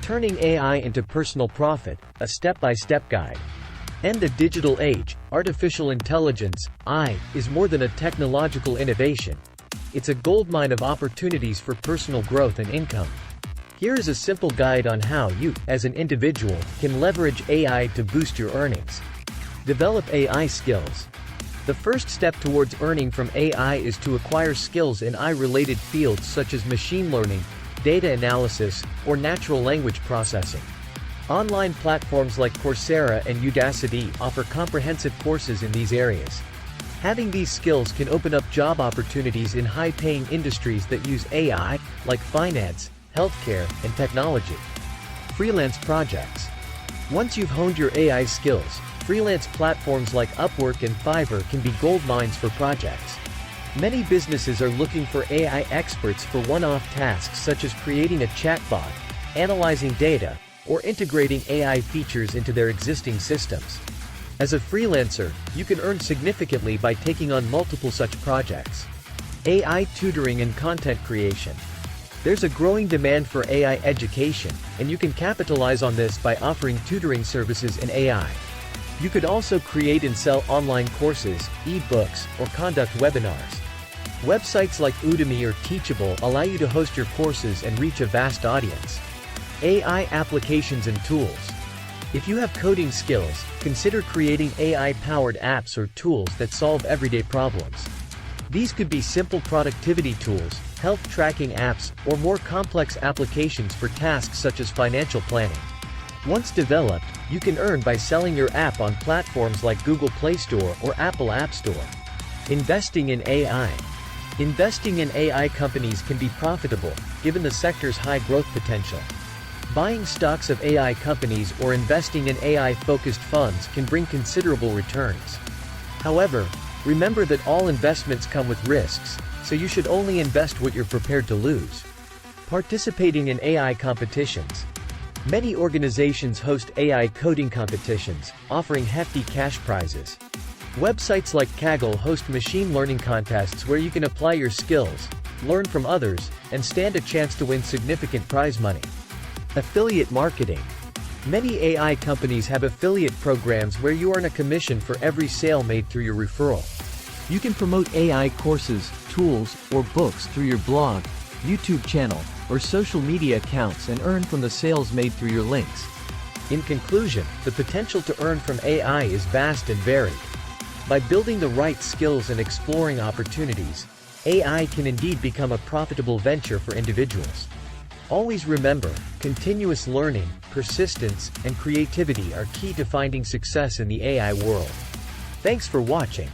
Turning AI into personal profit, a step-by-step guide. And the digital age, artificial intelligence, AI, is more than a technological innovation. It's a goldmine of opportunities for personal growth and income. Here is a simple guide on how you, as an individual, can leverage AI to boost your earnings. Develop AI skills. The first step towards earning from AI is to acquire skills in AI-related fields such as machine learning, data analysis, or natural language processing. Online platforms like Coursera and Udacity offer comprehensive courses in these areas. Having these skills can open up job opportunities in high-paying industries that use AI, like finance, healthcare, and technology. Freelance projects. Once you've honed your AI skills, freelance platforms like Upwork and Fiverr can be gold mines for projects. Many businesses are looking for AI experts for one-off tasks such as creating a chatbot, analyzing data, or integrating AI features into their existing systems. As a freelancer, you can earn significantly by taking on multiple such projects. AI tutoring and content creation. There's a growing demand for AI education, and you can capitalize on this by offering tutoring services in AI. You could also create and sell online courses, e-books, or conduct webinars. Websites like Udemy or Teachable allow you to host your courses and reach a vast audience. AI applications and tools. If you have coding skills, consider creating AI-powered apps or tools that solve everyday problems. These could be simple productivity tools, health tracking apps, or more complex applications for tasks such as financial planning. Once developed, you can earn by selling your app on platforms like Google Play Store or Apple App Store. Investing in AI. Investing in AI companies can be profitable, given the sector's high growth potential. Buying stocks of AI companies or investing in AI-focused funds can bring considerable returns. However, remember that all investments come with risks, so you should only invest what you're prepared to lose. Participating in AI competitions. Many organizations host AI coding competitions, offering hefty cash prizes. Websites like Kaggle host machine learning contests where you can apply your skills, learn from others, and stand a chance to win significant prize money. Affiliate marketing. Many AI companies have affiliate programs where you earn a commission for every sale made through your referral. You can promote AI courses, tools, or books through your blog, YouTube channel, or social media accounts and earn from the sales made through your links. In conclusion, the potential to earn from AI is vast and varied. By building the right skills and exploring opportunities, AI can indeed become a profitable venture for individuals. Always remember, continuous learning, persistence, and creativity are key to finding success in the AI world. Thanks for watching.